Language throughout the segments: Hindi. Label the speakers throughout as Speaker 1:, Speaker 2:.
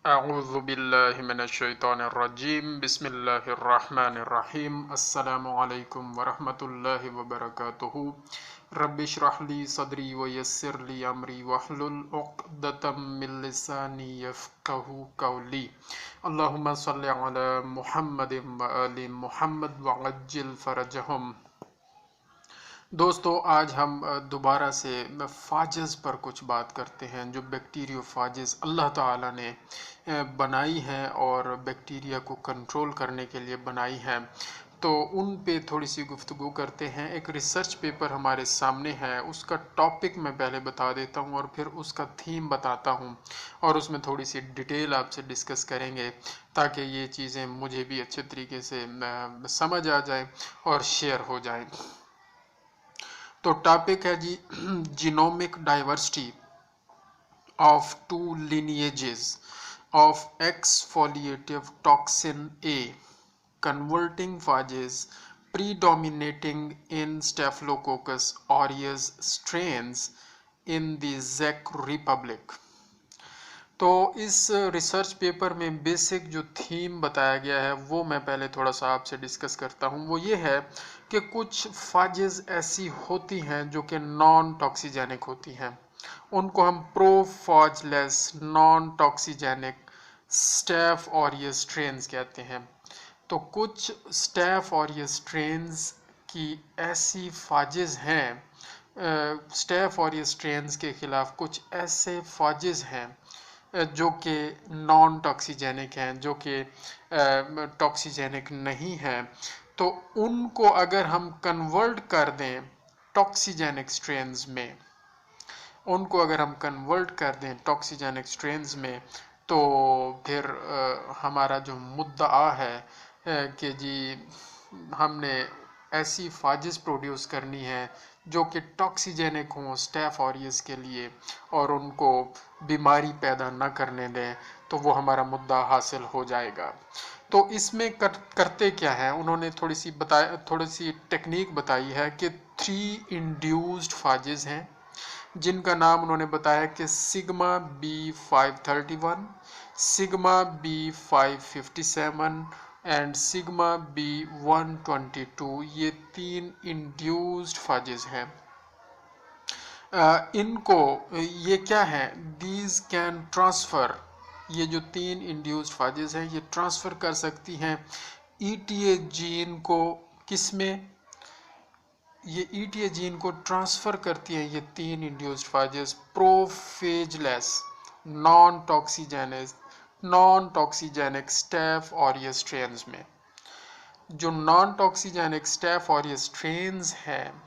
Speaker 1: अऊज़ु बिल्लाहि मिनश्शैतानिर्रजीम बिस्मिल्लाहिर्रहमानिर्रहीम अस्सलामु अलैकुम वरहमतुल्लाहि वबरकातुहू रब्बि इश्रह ली सदरी व यस्सिर ली अमरी वहलुल उक़्दतम मिन लिसानी यफ़क़हू क़ौली अल्लाहुम्मा सल्लि अला मुहम्मदिन व आलि मुहम्मद व अज्जिल फ़रजहुम। दोस्तों, आज हम दोबारा से फाजेस पर कुछ बात करते हैं जो बैक्टीरियोफाजेस अल्लाह ताला ने बनाई हैं और बैक्टीरिया को कंट्रोल करने के लिए बनाई हैं। तो उन पे थोड़ी सी गुफ्तगू करते हैं। एक रिसर्च पेपर हमारे सामने है, उसका टॉपिक मैं पहले बता देता हूँ और फिर उसका थीम बताता हूँ और उसमें थोड़ी सी डिटेल आपसे डिस्कस करेंगे ताकि ये चीज़ें मुझे भी अच्छे तरीके से समझ आ जाए और शेयर हो जाए। तो टॉपिक है जी genomic diversity of two lineages of exfoliative toxin A converting phages predominating in Staphylococcus aureus strains in the Czech Republic। तो इस रिसर्च पेपर में बेसिक जो थीम बताया गया है वो मैं पहले थोड़ा सा आपसे डिस्कस करता हूँ। वो ये है कि कुछ फाजेस ऐसी होती हैं जो कि नॉन टॉक्सिजेनिक होती हैं, उनको हम प्रोफाजलेस non toxigenic staph aureus strains कहते हैं। तो कुछ स्टैफ ऑरियस स्ट्रेन्स की ऐसी फाजेस हैं, स्टैफ ऑरियस स्ट्रेन्स के खिलाफ कुछ ऐसे फाजेस हैं जो कि नॉन टॉक्सिजेनिक हैं, जो कि टॉक्सिजेनिक नहीं हैं। तो उनको अगर हम कन्वर्ट कर दें टॉक्सिजेनिक स्ट्रेन्स में, उनको अगर हम कन्वर्ट कर दें टॉक्सिजेनिक स्ट्रेन्स में, तो फिर हमारा जो मुद्दा है कि जी हमने ऐसी फाजिस प्रोड्यूस करनी है जो कि टॉक्सिजेनिक हों स्टैफ ऑरियस के लिए और उनको बीमारी पैदा न करने दें, तो वो हमारा मुद्दा हासिल हो जाएगा। तो इसमें करते क्या है, उन्होंने थोड़ी सी टेक्निक बताई है कि 3 इंड्यूस्ड फाजेस हैं जिनका नाम उन्होंने बताया कि sigma B531, sigma B557 and sigma B122। ये 3 इंड्यूस्ड फाजेस हैं। इनको ये क्या है, दीज कैन ट्रांसफ़र, ये जो 3 इंड्यूस्ड फाजेस हैं ये ट्रांसफ़र कर सकती हैं ETA जीन को। किस में? ये ETA जीन को ट्रांसफ़र करती हैं ये 3 induced phages prophageless non toxigenic staph aureus strains में। जो non toxigenic staph aureus strains हैं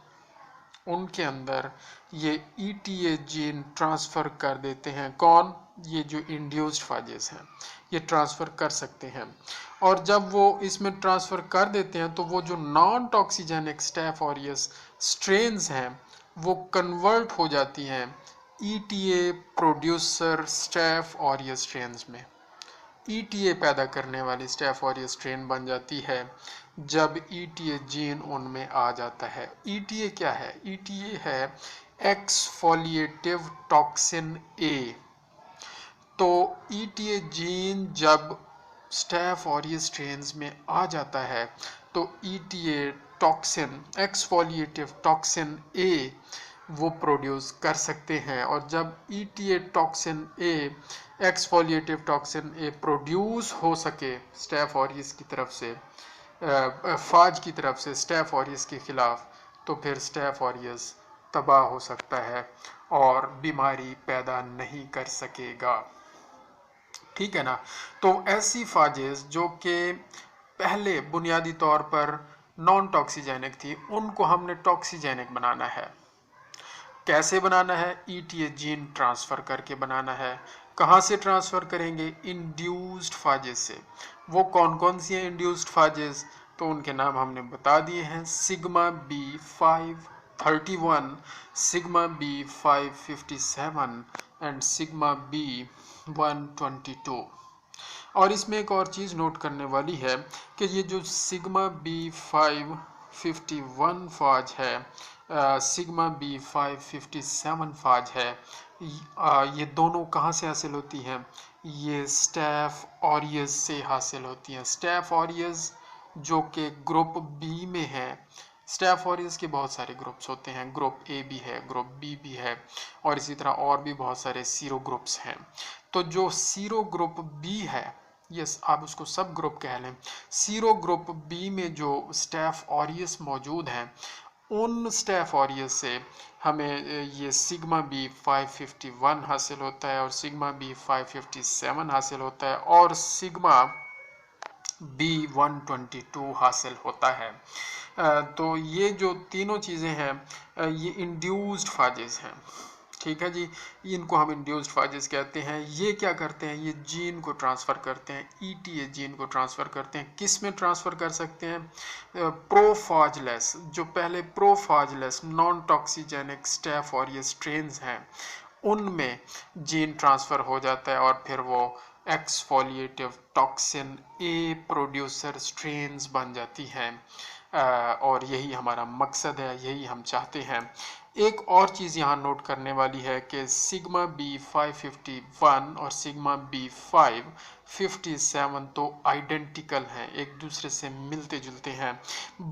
Speaker 1: उनके अंदर ये ETA जीन ट्रांसफ़र कर देते हैं। कौन? ये जो इंड्यूस्ड फाजेस हैं ये ट्रांसफ़र कर सकते हैं। और जब वो इसमें ट्रांसफ़र कर देते हैं तो वो जो non toxigenic staph aureus strains हैं वो कन्वर्ट हो जाती हैं ETA producer staph aureus strains में। ETA पैदा करने वाली स्टैफ ऑरियस स्ट्रेन बन जाती है जब ETA जीन उनमें आ जाता है। ETA क्या है? ETA है एक्सफोलिएटिव टॉक्सिन A। तो ETA जीन जब स्टैफ ऑरियस स्ट्रेन्स में आ जाता है तो ETA toxin, exfoliative toxin A वो प्रोड्यूस कर सकते हैं। और जब ETA toxin A, exfoliative toxin A produce हो सके स्टैफ ऑरियस की तरफ से, फाज की तरफ से स्टैफ ऑरियस के खिलाफ, तो फिर स्टैफ ऑरियस तबाह हो सकता है और बीमारी पैदा नहीं कर सकेगा। ठीक है ना? तो ऐसी फाजेस जो कि पहले बुनियादी तौर पर नॉन टॉक्सिजेनिक थी उनको हमने टॉक्सिजेनिक बनाना है। कैसे बनाना है? ETA जीन ट्रांसफ़र करके बनाना है। कहाँ से ट्रांसफ़र करेंगे? इंड्यूस्ड फाजेस से। वो कौन कौन सी हैं इंड्यूस्ड फाजेस? तो उनके नाम हमने बता दिए हैं, sigma B531, sigma B557 and sigma B122। और इसमें एक और चीज़ नोट करने वाली है कि ये जो सिग्मा B551 फाज है, सिग्मा B557 फाज है, ये दोनों कहाँ से हासिल होती हैं? ये स्टैफ ऑरियस से हासिल होती हैं। स्टैफ ऑरियस जो कि ग्रुप बी में है। स्टैफ ऑरियस के बहुत सारे ग्रुप्स होते हैं, ग्रुप ए भी है, ग्रुप बी भी है, और इसी तरह और भी बहुत सारे सीरो ग्रुप्स हैं। तो जो सीरो ग्रुप बी है, यस आप उसको सब ग्रुप कह लें, सीरो ग्रुप बी में जो स्टैफ ऑरियस मौजूद हैं, उन स्टैफ ऑरियस से हमें ये सिग्मा बी 551 हासिल होता है और सिग्मा बी 557 हासिल होता है और सिग्मा बी 122 हासिल होता है। तो ये जो तीनों चीज़ें हैं ये इंड्यूस्ड फाजेस हैं। ठीक है जी, इनको हम इंड्यूस्ड फाजेस कहते हैं। ये क्या करते हैं? ये जीन को ट्रांसफ़र करते हैं, ईटीए जीन को ट्रांसफ़र करते हैं। किस में ट्रांसफ़र कर सकते हैं? प्रोफाजलेस, जो पहले प्रोफाजलेस नॉन टॉक्सिजेनिक स्टैफ और ये स्ट्रेन्स हैं, उनमें जीन ट्रांसफ़र हो जाता है और फिर वो exfoliative toxin a producer strains बन जाती हैं। और यही हमारा मकसद है, यही हम चाहते हैं। एक और चीज़ यहाँ नोट करने वाली है कि सिग्मा बी 551 और सिग्मा बी 557 तो आइडेंटिकल हैं, एक दूसरे से मिलते जुलते हैं,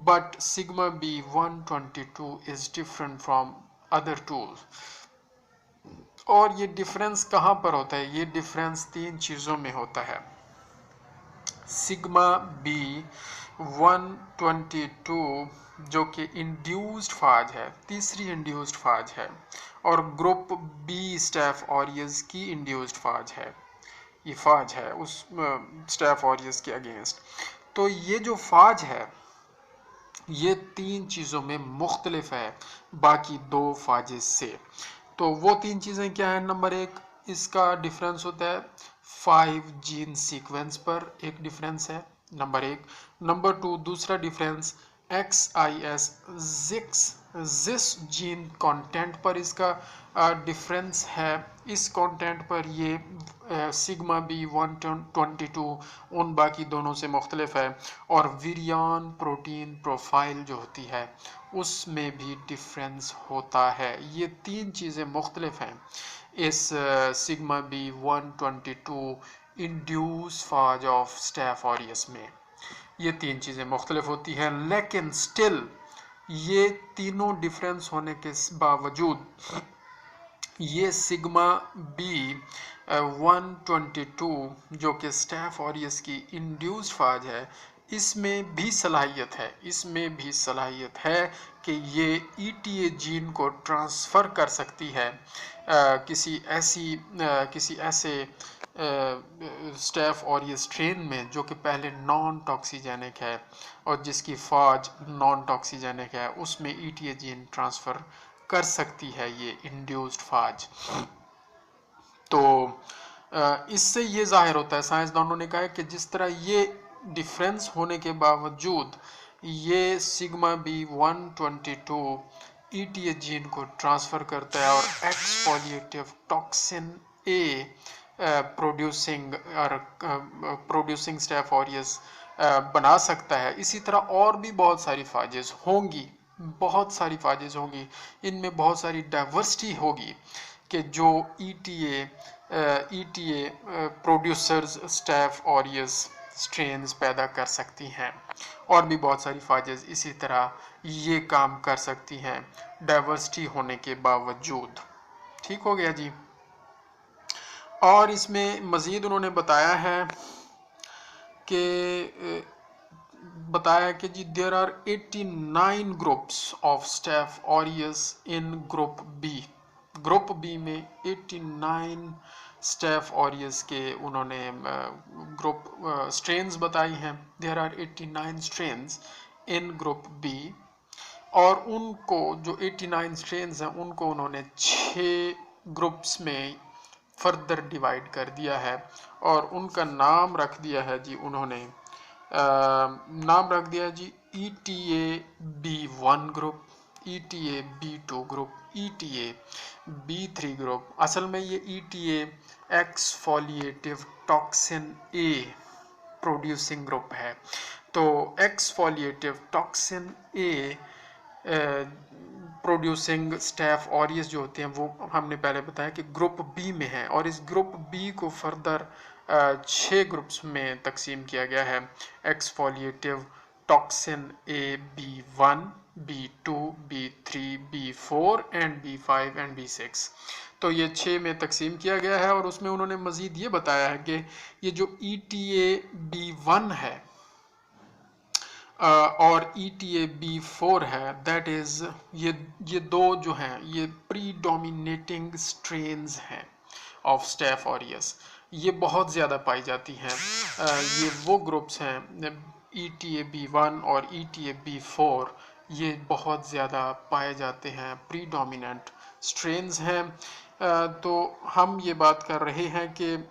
Speaker 1: but sigma B 122 is different from other tools. और ये डिफरेंस कहाँ पर होता है? ये डिफरेंस तीन चीज़ों में होता है। सिग्मा बी 122 जो कि इंड्यूस्ड फाज है, तीसरी इंड्यूस्ड फाज है, और ग्रुप बी स्टैफ ऑरियस की इंड्यूस्ड फाज है, ये फाज है उस स्टैफ ऑरियस के अगेंस्ट। तो ये जो फाज है ये तीन चीज़ों में मुख्तलिफ है बाकी दो फाजेस से। तो वो तीन चीज़ें क्या है? नंबर एक, इसका डिफरेंस होता है 5 जीन सीक्वेंस पर, एक डिफरेंस है नंबर एक। नंबर टू, दूसरा डिफरेंस XIS जिस जीन कंटेंट पर इसका डिफरेंस है, इस कंटेंट पर ये सिग्मा बी 122 उन बाकी दोनों से मुख्तलिफ है। और विरियान प्रोटीन प्रोफाइल जो होती है उसमें भी डिफरेंस होता है। ये तीन चीज़ें मुख्तलिफ हैं इस sigma B 122 induce phage of staph aureus में। ये तीन चीज़ें मुख्तलिफ होती हैं, लेकिन स्टिल ये तीनों डिफरेंस होने के बावजूद ये सिग्मा बी 122 जो कि स्टैफ ऑरियस की इंड्यूस्ड फाज है, इसमें भी सलाहियत है कि ये ईटीए जीन को ट्रांसफ़र कर सकती है किसी ऐसे स्टैफ और ये स्ट्रेन में जो कि पहले नॉन टॉक्सिजेनिक है और जिसकी फाज नॉन टॉक्सिजेनिक है, उसमें ईटीए जीन ट्रांसफ़र कर सकती है ये इंड्यूस्ड फाज। तो इससे ये जाहिर होता है, साइंसदानों ने कहा है कि जिस तरह ये डिफरेंस होने के बावजूद ये सिग्मा बी 122 ईटीए जीन को ट्रांसफ़र करता है और exfoliative toxin A producing staph aureus बना सकता है, इसी तरह और भी बहुत सारी फाजेस होंगी, इनमें बहुत सारी डाइवर्सिटी होगी कि जो ETA producers staph aureus strains पैदा कर सकती हैं। और भी बहुत सारी फाजेस इसी तरह ये काम कर सकती हैं डाइवर्सिटी होने के बावजूद। ठीक हो गया जी। और इसमें मज़ीद उन्होंने बताया है कि जी there are 89 groups of staph aureus in group B में 89 स्टैफ ऑरियस के उन्होंने ग्रुप स्ट्रेन्स बताई हैं। There are 89 strains in group B, और उनको जो 89 स्ट्रेन्स हैं उनको उन्होंने 6 ग्रुप्स में फर्दर डिवाइड कर दिया है और उनका नाम रख दिया है जी, उन्होंने नाम रख दिया है जी ETA B1 group, ETA B2 group, ETA B3 group. असल में ये ETA exfoliative toxin A producing group है। तो exfoliative toxin A producing staph aureus जो होते हैं वो हमने पहले बताया कि ग्रुप बी में है, और इस ग्रुप बी को फर्दर 6 ग्रुप्स में तकसीम किया गया है। Exfoliative toxin A B1, B2, B3, B4 and B5 and B6। तो ये 6 में तकसीम किया गया है, और उसमें उन्होंने मजीद ये बताया है कि ये जो ETA B1 है और ETA B4 है, दैट इज ये दो जो हैं ये प्रीडोमिनेटिंग स्ट्रेन्स हैं ऑफ स्टेफ ऑरियस। ये बहुत ज़्यादा पाई जाती हैं। ये वो ग्रुप्स हैं ETA B1 और ETA B4, ये बहुत ज़्यादा पाए जाते हैं, प्रीडोमिनेंट स्ट्रेन्स हैं। तो हम ये बात कर रहे हैं कि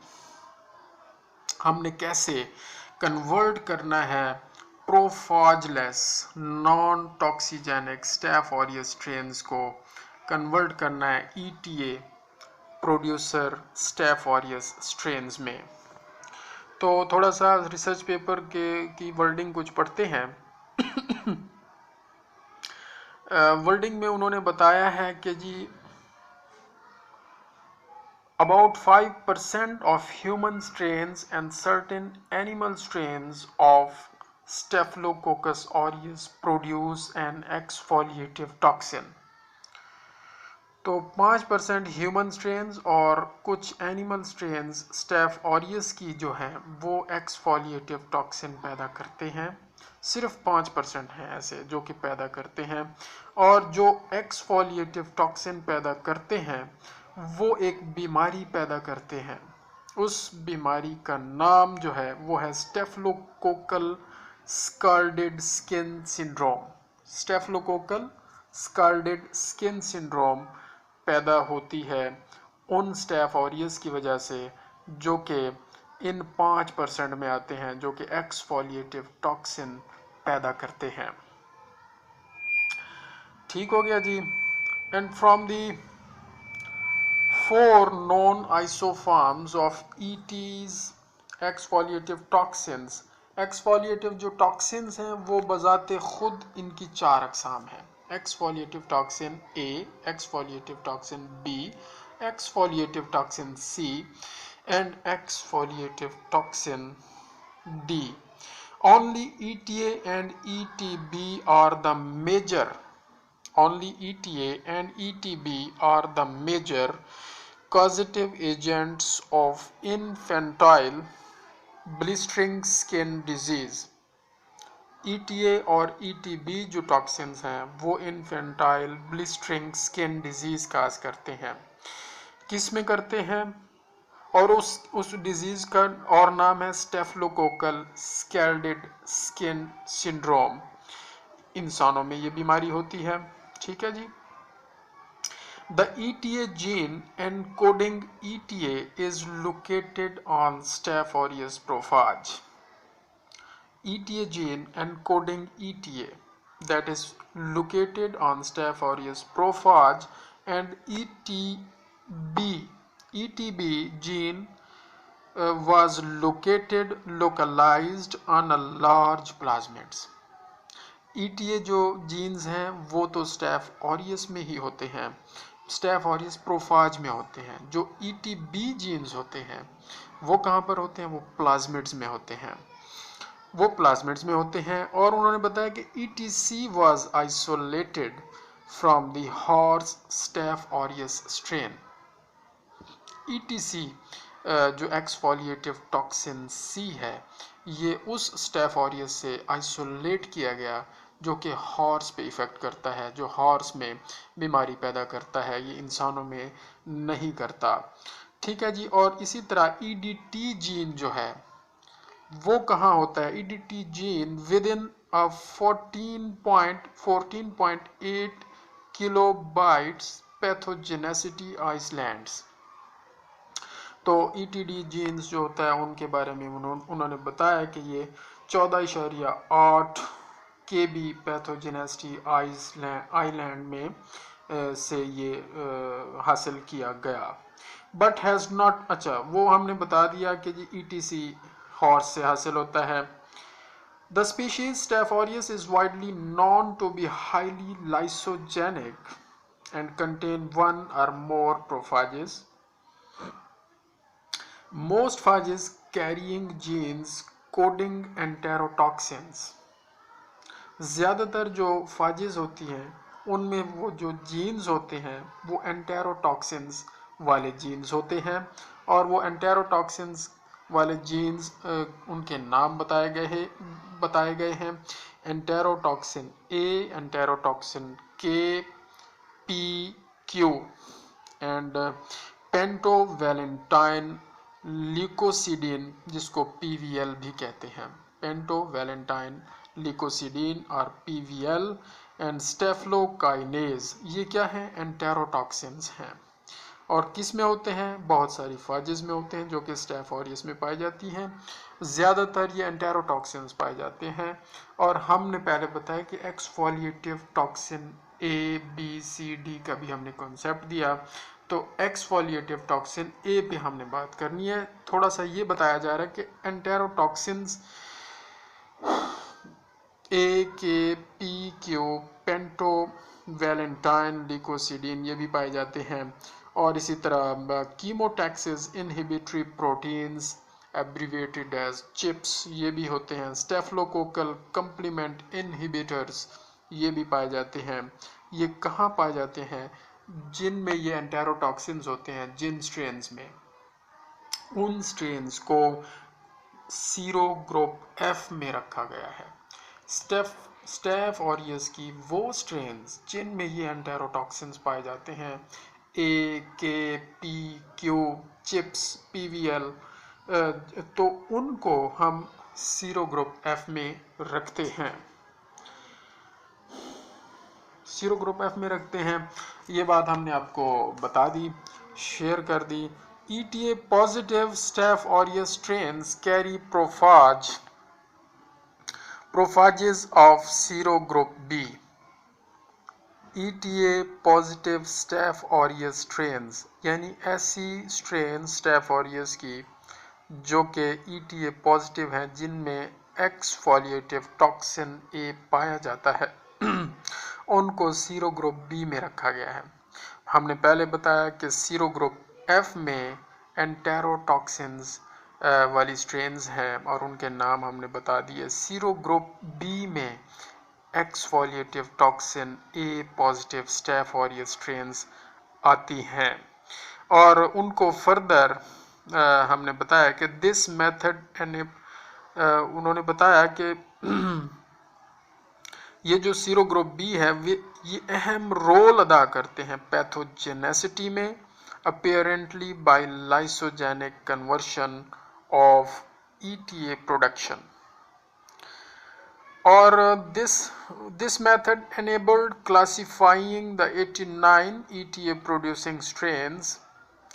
Speaker 1: हमने कैसे कन्वर्ट करना है प्रोफाजलेस नॉन टॉक्सिजेनिक स्टेफ ऑरियस स्ट्रेन्स को कन्वर्ट करना है ETA producer staph aureus strains में। तो थोड़ा सा रिसर्च पेपर की वर्डिंग कुछ पढ़ते हैं। वर्डिंग में उन्होंने बताया है कि जी about 5% of human strains and certain animal strains of Staphylococcus aureus produce an exfoliative toxin। तो 5% ह्यूमन स्ट्रेन्स और कुछ एनिमल स्ट्रेन्स स्टेफ ऑरियस की जो हैं वो एक्सफोलिएटिव टॉक्सिन पैदा करते हैं। सिर्फ 5% हैं ऐसे जो कि पैदा करते हैं, और जो एक्सफोलिएटिव टॉक्सिन पैदा करते हैं वो एक बीमारी पैदा करते हैं। उस बीमारी का नाम जो है वो है staphylococcal scalded skin syndrome. Staphylococcal scalded skin syndrome पैदा होती है उन स्टेफ ऑरियस की वजह से जो कि इन 5% में आते हैं, जो कि एक्सफोलिएटिव टॉक्सिन पैदा करते हैं। ठीक हो गया जी। And from the 4 known isoforms of ET's exfoliative toxins, exfoliative जो टॉक्सिन्स हैं वो बजाते खुद इनकी 4 अकसाम हैं। Exfoliative toxin A, exfoliative toxin B, exfoliative toxin C and exfoliative toxin D। Only ETA and ETB are the major. Only ETA and ETB are the major causative agents of infantile blistering skin disease। ETA और ETB जो टॉक्सिन्स हैं वो infantile blistering skin disease cause करते हैं। किस में करते हैं? और उस डिजीज का और नाम है स्टेफिलोकोकल स्कैल्डेड स्किन सिंड्रोम। इंसानों में ये बीमारी होती है। ठीक है जी। The ETA gene encoding ETA is located on Staph aureus prophage। ETA gene encoding ETA that is located on Staph aureus prophage, and ETB gene was localized on a large plasmids। ETA जो जीन्स हैं वो तो स्टेफ ऑरियस में ही होते हैं, स्टेफ ऑरियस प्रोफाज में होते हैं। जो ETB जीन्स होते हैं वो कहाँ पर होते हैं? वो प्लाज्मिड्स में होते हैं, वो प्लाज्मिड्स में होते हैं। और उन्होंने बताया कि ETC was isolated from the horse Steph aureus strain. ETC जो एक्सफोलिएटिव टॉक्सिन C है ये उस स्टेफ ऑरियस से आइसोलेट किया गया जो कि हॉर्स पे इफ़ेक्ट करता है, जो हॉर्स में बीमारी पैदा करता है, ये इंसानों में नहीं करता। ठीक है जी। और इसी तरह EDT जीन जो है वो कहाँ होता है? EDT gene with in 14.8 kilobytes pathogenicity islands. तो ETD जीन्स जो होता है उनके बारे में उन्होंने बताया कि ये 14.8 KB पैथोजेनेसिटी आइलैंड में से ये हासिल किया गया। बट हैज़ नॉट, अच्छा वो हमने बता दिया कि जी ETC हॉर्स से हासिल होता है। The species Staph aureus is widely known to be highly lysogenic and contain one or more prophages. Most phages carrying genes coding enterotoxins. ज़्यादातर जो फाजेस होती हैं उनमें वो जो जीन्स होते हैं वो एंटेरोटॉक्सिन्स वाले जीन्स होते हैं और वो एंटेरोटॉक्सिन्स वाले जीन्स उनके नाम बताए गए हैं एंटेरोटॉक्सिन ए, एंटेरोटॉक्सिन के, पी, क्यू एंड पेंटोवैलेंटाइन ल्यूकोसिडीन जिसको पीवीएल भी कहते हैं पेंटोवैलेंटाइन ल्यूकोसिडीन और पीवीएल एंड स्टेफ्लोकाइनेज ये क्या है एंटेरोटॉक्सिन्स हैं और किस में होते हैं बहुत सारी फाजेस में होते हैं जो कि स्टैफ ऑरियस में पाई जाती हैं ज़्यादातर ये एंटेरोटॉक्सिन्स पाए जाते हैं और हमने पहले बताया कि exfoliative toxin A B C D का भी हमने कॉन्सेप्ट दिया तो एक्सफोलिएटिव टॉक्सिन ए पे हमने बात करनी है थोड़ा सा ये बताया जा रहा है कि enterotoxins A K P Q Panton Valentine leukocidin ये भी पाए जाते हैं और इसी तरह chemotaxis inhibitory proteins abbreviated as CHIPS ये भी होते हैं स्टेफ्लोकोकल कंप्लीमेंट इनहिबिटर्स ये भी पाए जाते हैं ये कहाँ पाए जाते हैं जिनमें ये एंटेरोटॉक्सिन्स होते हैं जिन स्ट्रेन्स में उन स्ट्रेन्स को सीरो ग्रुप एफ में रखा गया है स्टैफ ऑरियस की वो स्ट्रेन्स जिनमें ये एंटेरोटॉक्सिन्स पाए जाते हैं ए K P Q chips PVL तो उनको हम सीरो ग्रुप एफ में रखते हैं सीरो ग्रुप एफ में रखते हैं ये बात हमने आपको बता दी शेयर कर दी ETA positive Staph aureus strains carry prophages of serogroup B. ETA positive Staph aureus strains यानी ऐसी स्ट्रेन स्टैफ ऑरियस की जो कि ETA पॉजिटिव हैं जिनमें एक्सफोलिएटिव टॉक्सिन ए पाया जाता है उनको सीरो ग्रुप बी में रखा गया है हमने पहले बताया कि सीरो ग्रुप एफ में एंटेरोटॉक्सिन्स वाली स्ट्रेन्स हैं और उनके नाम हमने बता दिए सीरो ग्रुप बी में exfoliative toxin A positive staph aureus strains आती हैं और उनको फर्दर हमने बताया कि दिस मेथड उन्होंने बताया कि ये जो सीरो ग्रुप बी है ये अहम रोल अदा करते हैं पैथोजेनेसिटी में apparently by lysogenic conversion of ETA production or this method enabled classifying the 89 ETA producing strains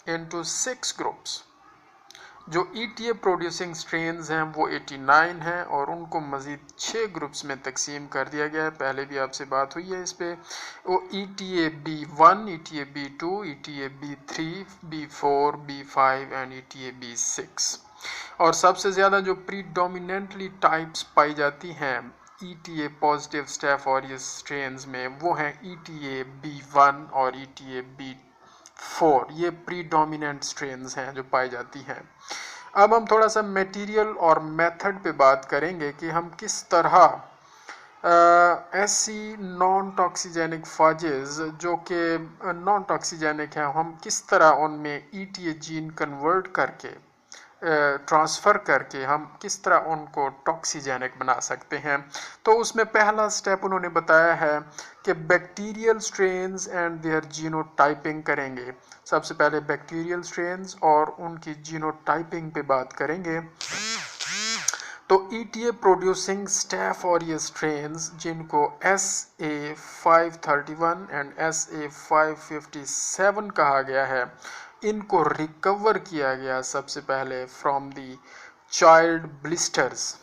Speaker 1: into 6 groups जो ETA प्रोड्यूसिंग स्ट्रेन्स हैं वो 89 हैं और उनको मज़ीद 6 ग्रुप्स में तकसीम कर दिया गया है पहले भी आपसे बात हुई है इस पे वो ETA B1, ETA B2, ETA B3, B4, B5 and ETA B6 और सबसे ज़्यादा जो प्रीडोमिनेंटली टाइप्स पाई जाती हैं ETA positive staph aureus strains में वो हैं ETA B1 और ETA B4 ये प्रीडोमिनेंट स्ट्रेन्स हैं जो पाई जाती हैं अब हम थोड़ा सा मटेरियल और मेथड पे बात करेंगे कि हम किस तरह ऐसी नॉन टॉक्सिजेनिक फाजेस जो कि नॉन टॉक्सिजेनिक हैं हम किस तरह उनमें ETA जीन कन्वर्ट करके ट्रांसफ़र करके हम किस तरह उनको टॉक्सिजेनिक बना सकते हैं तो उसमें पहला स्टेप उन्होंने बताया है कि bacterial strains and their genotyping करेंगे सबसे पहले बैक्टीरियल स्ट्रेन्स और उनकी जीनोटाइपिंग पे बात करेंगे तो ETA producing staph aureus strains जिनको SA531 एंड SA557 कहा गया है इनको रिकवर किया गया सबसे पहले from the child blisters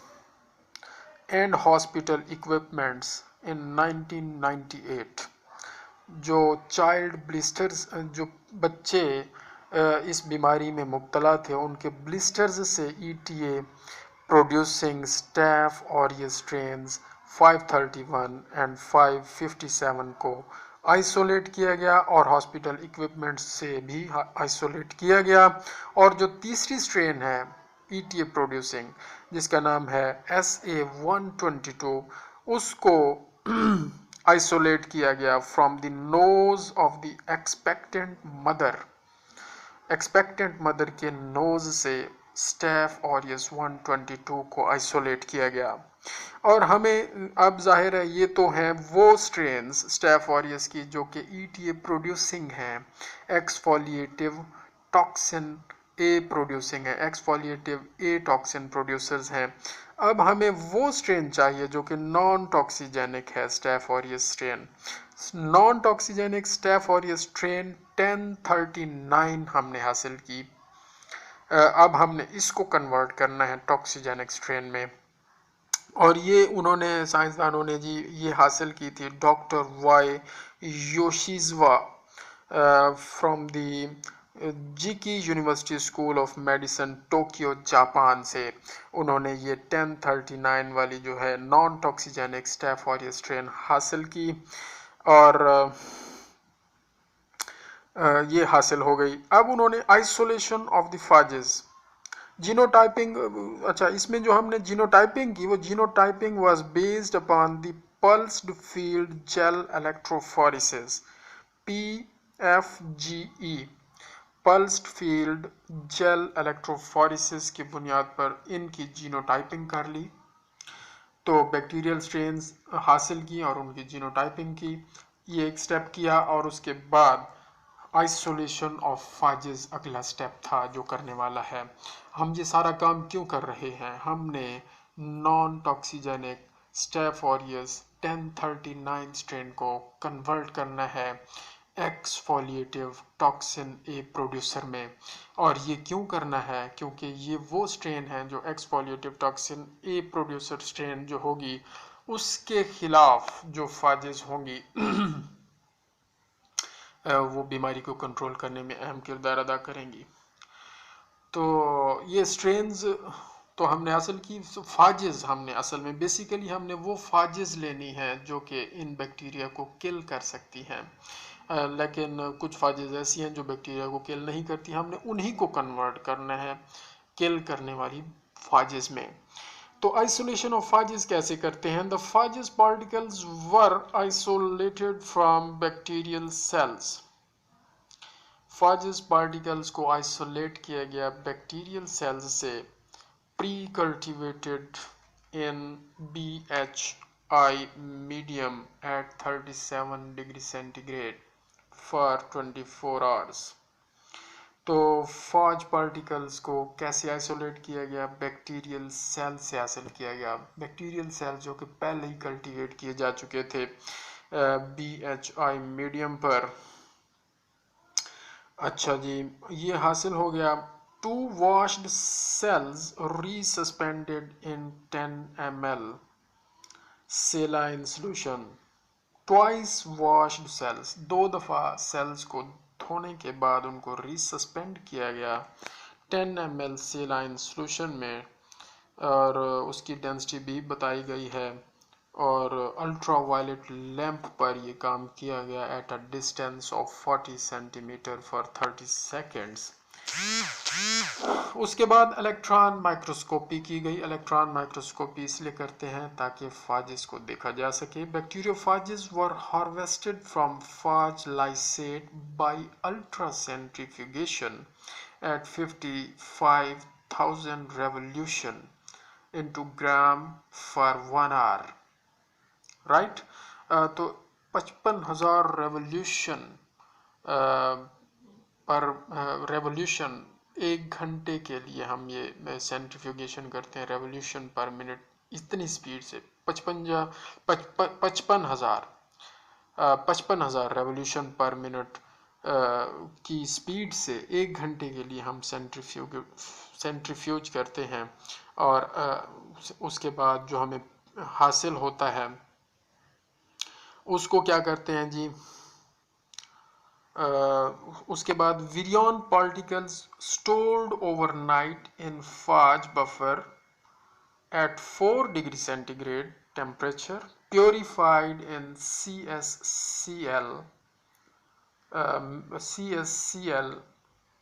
Speaker 1: and hospital equipments in 1998 जो चाइल्ड ब्लिस्टर्स जो बच्चे इस बीमारी में मुब्तला थे उनके ब्लिस्टर्स से ETA producing staph aureus strains 531 and 557 को आइसोलेट किया गया और हॉस्पिटल इक्विपमेंट से भी आइसोलेट किया गया। और जो तीसरी स्ट्रेन है ईटीए प्रोड्यूसिंग जिसका नाम है SA-122 उसको आइसोलेट किया गया from the nose of the expectant mother के नोज से स्टैफ ऑरियस 122 को आइसोलेट किया गया। और हमें अब जाहिर है ये तो हैं वो स्ट्रेन्स स्टैफ ऑरियस की जो कि ईटीए प्रोड्यूसिंग हैं, एक्सफोलिएटिव टॉक्सिन ए प्रोड्यूसिंग है, एक्सफोलिएटिव ए टॉक्सिन प्रोड्यूसर्स हैं। अब हमें वो स्ट्रेन चाहिए जो कि नॉन टॉक्सिजेनिक है staph aureus strain. Non toxigenic staph aureus strain 1039 हमने हासिल की। अब हमने इसको कन्वर्ट करना है टॉक्सिजेनिक स्ट्रेन में और ये उन्होंने साइंसदानों ने जी ये हासिल की थी डॉक्टर वाई योशिज़वा फ्रॉम द जिकी university school of medicine Tokyo Japan से। उन्होंने ये 1039 वाली जो है non toxigenic staph aureus strain हासिल की और ये हासिल हो गई। अब उन्होंने आइसोलेशन ऑफ द फाजेस जीनोटाइपिंग, अच्छा इसमें जो हमने जीनोटाइपिंग की वो genotyping was based upon the pulsed field gel electrophoresis PFGE, pulsed field gel electrophoresis की बुनियाद पर इनकी जीनोटाइपिंग कर ली। तो बैक्टीरियल स्ट्रेन्स हासिल की और उनकी जीनोटाइपिंग की, ये एक स्टेप किया और उसके बाद आइसोलेशन ऑफ फाजेस अगला स्टेप था जो करने वाला है। हम ये सारा काम क्यों कर रहे हैं? हमने non toxigenic staph aureus 1039 strain को कन्वर्ट करना है एक्सफोलिएटिव टॉक्सिन ए प्रोड्यूसर में। और ये क्यों करना है? क्योंकि ये वो स्ट्रेन है जो exfoliative toxin a producer strain जो होगी उसके खिलाफ जो फाजेस होंगी वो बीमारी को कंट्रोल करने में अहम किरदार अदा करेंगी। तो ये स्ट्रेन्स तो हमने हासिल की। फाजेस हमने असल में बेसिकली हमने वो फाजेस लेनी है जो कि इन बैक्टीरिया को किल कर सकती हैं, लेकिन कुछ फाजेस ऐसी हैं जो बैक्टीरिया को किल नहीं करती, हमने उन्हीं को कन्वर्ट करना है किल करने वाली फाजेस में। तो आइसोलेशन ऑफ फाजेस कैसे करते हैं? The phages particles were isolated from bacterial cells. Phages particles को आइसोलेट किया गया बैक्टीरियल सेल्स से pre cultivated in BHI medium at 37 degree centigrade for 24 hours. तो फाज पार्टिकल्स को कैसे आइसोलेट किया गया? बैक्टीरियल सेल से हासिल किया गया। बैक्टीरियल सेल जो कि पहले ही कल्टीवेट किए जा चुके थे BHI मीडियम पर। अच्छा जी, ये हासिल हो गया। 2 washed cells resuspended in 10 ml saline solution। Twice washed cells, 2 दफ़ा सेल्स को धोने के बाद उनको रिसस्पेंड किया गया 10 ml सेलाइन सोल्यूशन में और उसकी डेंसिटी भी बताई गई है और अल्ट्रा वायलेट लैंप पर ये काम किया गया at a distance of 40 centimetre for 30 seconds. उसके बाद इलेक्ट्रॉन माइक्रोस्कोपी की गई। इलेक्ट्रॉन माइक्रोस्कोपी इसलिए करते हैं ताकि फाजेस को देखा जा सके। Bacteriophages were harvested from phage lysate by ultra centrifugation at 55,000 revolution into gram for 1 hour. Right, तो 55,000 रेवोल्यूशन पर रेवोल्यूशन 1 घंटे के लिए हम ये सेंट्रीफ्यूगेशन करते हैं रेवोल्यूशन पर मिनट, इतनी स्पीड से 55,000 रेवोल्यूशन पर मिनट की स्पीड से 1 घंटे के लिए हम सेंट्रीफ्यूज करते हैं और उसके बाद जो हमें हासिल होता है उसको क्या करते हैं जी, उसके बाद virion particles stored overnight in phage buffer at 4 degree centigrade temperature, purified in CSCL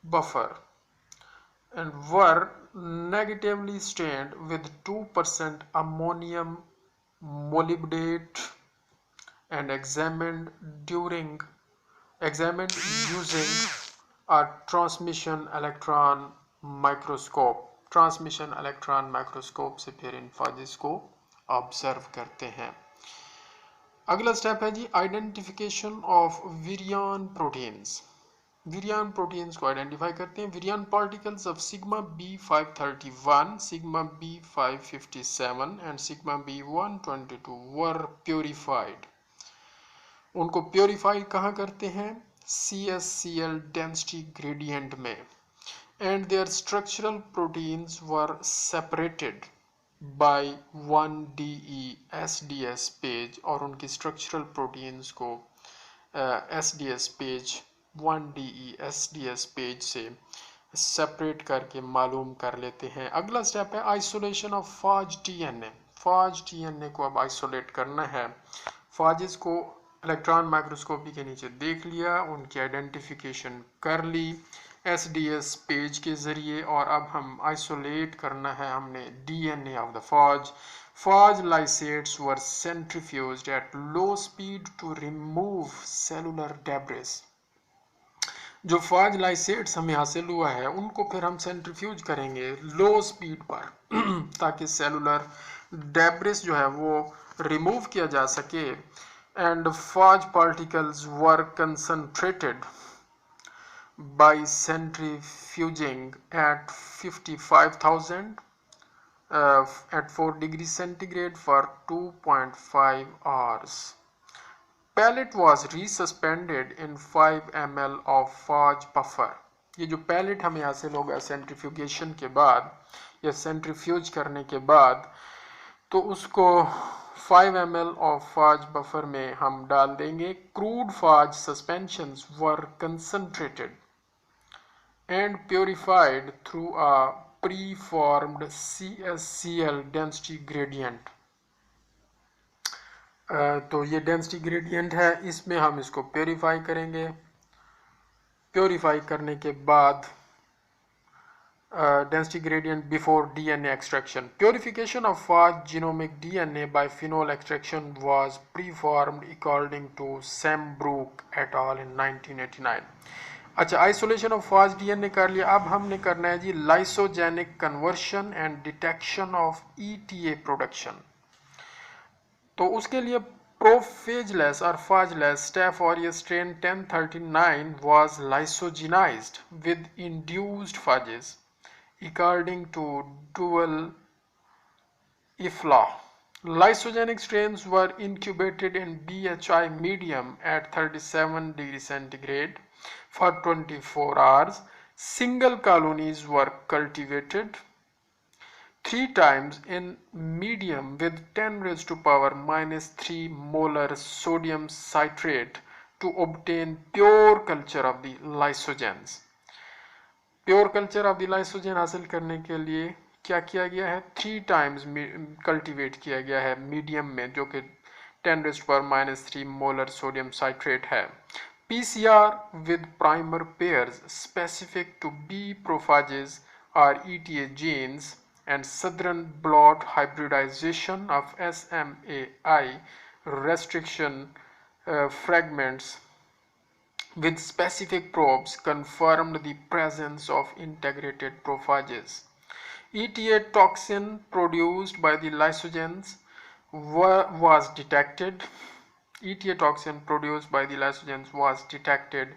Speaker 1: buffer, and were negatively stained with 2% ammonium molybdate and examined using a transmission electron microscope से फिर इन फाजेस को ऑब्जर्व करते हैं। अगला स्टेप है जी identification of virion proteins. Virion proteins को आइडेंटिफाई करते हैं। Virion particles of sigma B531, sigma B557 and sigma B122 were purified. उनको प्योरीफाई कहाँ करते हैं? CSCL डेंसिटी ग्रेडियंट में। And their structural proteins were separated by 1DE SDS PAGE, और उनकी स्ट्रक्चरल प्रोटीन्स को SDS PAGE 1DE SDS PAGE से सेपरेट करके मालूम कर लेते हैं। अगला स्टेप है isolation of phage DNA। फाज DNA को अब आइसोलेट करना है। फाजेस को इलेक्ट्रॉन माइक्रोस्कोपी के नीचे देख लिया, उनकी आइडेंटिफिकेशन कर ली SDS पेज के जरिए, और अब हम आइसोलेट करना है हमने DNA of the phage. Phage lysates were centrifuged at low speed to remove cellular debris. जो फाज लाइसेट्स हमें हासिल हुआ है उनको फिर हम सेंट्रीफ्यूज करेंगे लो स्पीड पर ताकि सेलुलर डेब्रिस जो है वो रिमूव किया जा सके। And phage particles were concentrated by centrifuging at 55,000 at 4 degrees centigrade for 2.5 hours. Pellet was resuspended in 5 ml of phage buffer. ये जो पैलेट हमें हासिल होगा सेंट्रीफ्यूगेशन के बाद या सेंट्रीफ्यूज करने के बाद, तो उसको 5 ml ऑफ फाज बफर में हम डाल देंगे। Crude phage suspensions were concentrated and purified through a preformed CSCL density gradient। तो ये डेंसिटी ग्रेडियंट है, इसमें हम इसको प्योरीफाई करेंगे। प्योरीफाई करने के बाद density gradient before DNA extraction. Purification of phage genomic DNA by phenol extraction was preformed according to Sambrook et al. in 1989। अच्छा, आइसोलेशन ऑफ फाज DNA कर लिया। अब हमने करना है जी lysogenic conversion and detection of ETA production. तो उसके लिए प्रोफेजलेस और phageless staph aureus strain 1039 was lysogenized with induced phages according to डुअल इफ्ला। Lysogenic strains were incubated in BHI medium at 37 degrees centigrade for 24 hours. Single colonies were cultivated 3 times in medium with 10 raised to power minus 3 molar sodium citrate to obtain pure culture of the lysogens. Pure culture of the lysogen हासिल करने के लिए क्या किया गया है? 3 टाइम्स कल्टीवेट किया गया है मीडियम में, जो कि 10 raised to power minus 3 molar sodium citrate है। PCR with primer pairs specific to B prophages or ETA genes and southern blot hybridization of SMAI restriction fragments with specific probes confirmed the presence of integrated prophages. ETA toxin produced by the lysogens was detected. ETA toxin produced by the lysogens was detected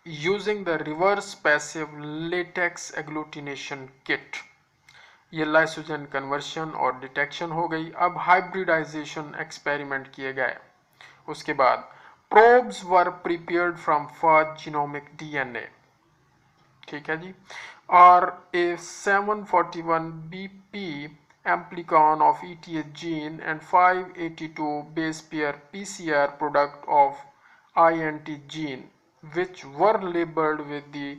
Speaker 1: using the reverse passive latex agglutination kit. ये लाइसोजन कन्वर्शन और डिटेक्शन हो गई। अब हाइब्रिडाइजेशन एक्सपेरिमेंट किए गए। उसके बाद probes were prepared from phage genomic DNA, ठीक है जी, और ए 741 BP amplicon of ETA gene and 582 base pair PCR product of INT gene, which were labeled with the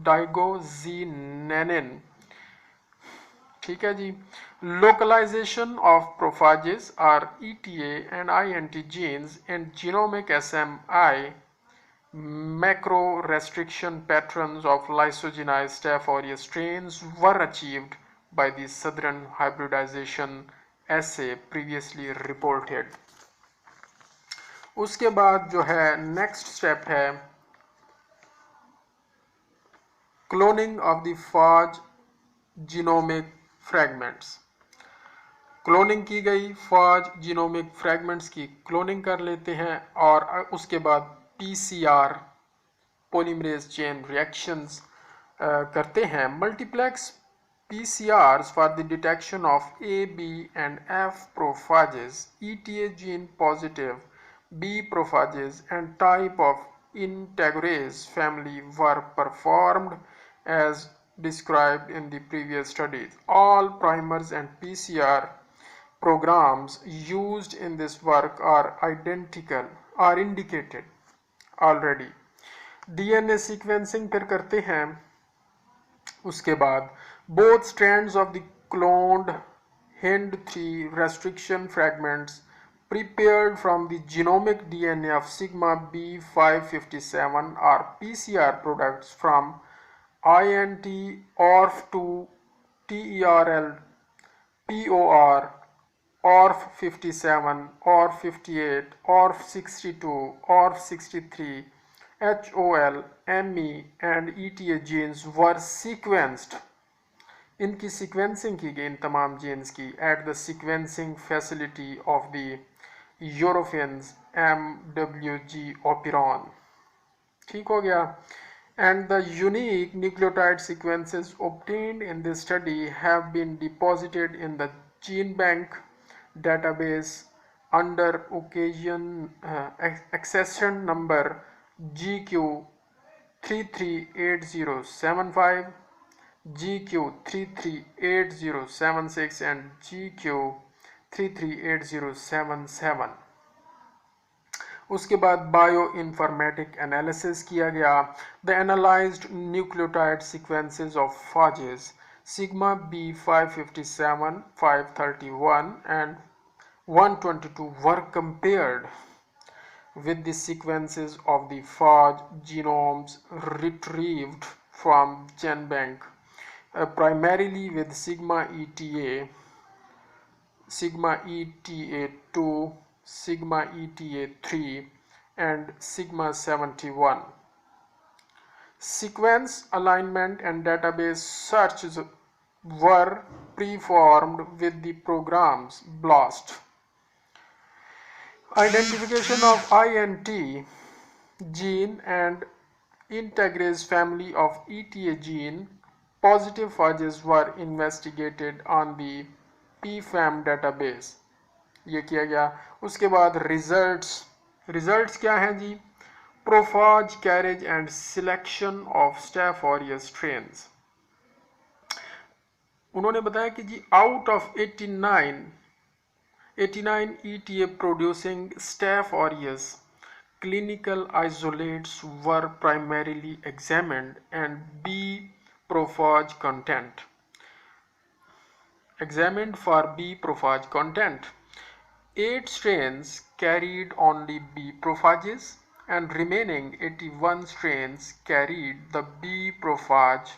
Speaker 1: digoxinanin ठीक है जी। Localization of prophages or ETA and INT genes in genomic SMI macro restriction patterns of lysogenized Staph aureus strains were achieved by the southern hybridization assay previously reported। उसके बाद जो है नेक्स्ट स्टेप है cloning of the फॉज genomic fragments. Cloning की गई फॉज जीनोमिक फ्रैगमेंट्स की क्लोनिंग कर लेते हैं और उसके बाद PCR पॉलीमरेज चेन रिएक्शंस करते हैं। Multiplex PCRs for the detection of A, B and F prophages, ETA gene positive B prophages and type of integrase family were performed as described in the previous studies. All primers and PCR programs used in this work are indicated already। DNA sequencing फिर करते हैं। उसके बाद both strands of the cloned HindIII restriction fragments prepared from the genomic DNA of sigma B557 are PCR products from INT ORF2 TERL POR ORF57 ORF58 ORF62 ORF63 HOL ME and ETA genes were sequenced। इनकी सीक्वेंसिंग की गई इन तमाम जीन्स की at the sequencing facility of the Eurofins MWG Operon. ठीक हो गया। And the unique nucleotide sequences obtained in this study have been deposited in the gene bank database under accession number GQ 338075, GQ 338076 and GQ 338077। उसके बाद बायो इन्फॉर्मेटिक एनालिसिस किया गया। The analysed nucleotide sequences of phages sigma B557, 531 and 122 were compared with the sequences of the phage genomes retrieved from GenBank, primarily with sigma ETA, sigma ETA2, sigma ETA3 and sigma 71. Sequence alignment and database searches were performed with the programs BLAST. Identification of INT gene and integrase family of ETA gene positive phages were investigated on the PFAM database। ये किया गया। उसके बाद रिजल्ट्स क्या हैं जी? Prophage carriage and selection of staph aureus strains. उन्होंने बताया कि जी out of 89 ETA producing Staph aureus clinical isolates were primarily examined and B prophage content examined for B prophage content. 8 strains carried only B prophages and remaining 81 strains carried the B prophage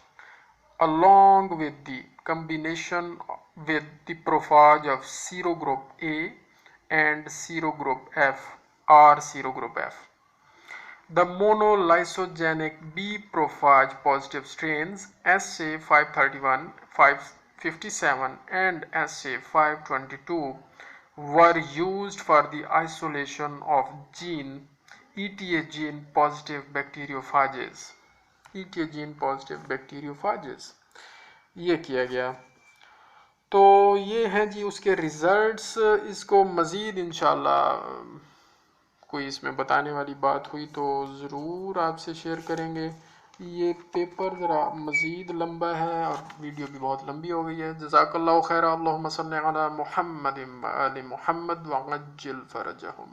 Speaker 1: along with the combination with the prophage of serogroup A and serogroup F or serogroup F. The monolysogenic B prophage positive strains SA531, 557 and SA522 were used for the isolation of ETA gene positive bacteriophages। ETA gene positive bacteriophages ये किया गया। तो ये हैं जी उसके रिजल्ट्स। इसको मज़ीद इंशाल्लाह कोई इसमें बताने वाली बात हुई तो ज़रूर आपसे शेयर करेंगे। ये पेपर ज़रा मज़ीद लंबा है और वीडियो भी बहुत लंबी हो गई है। जज़ाकल्लाहु खैर। अल्लाहुम्मा सल्ली अला मुहम्मद व आलि मुहम्मद व अज्जिल फरजहुम।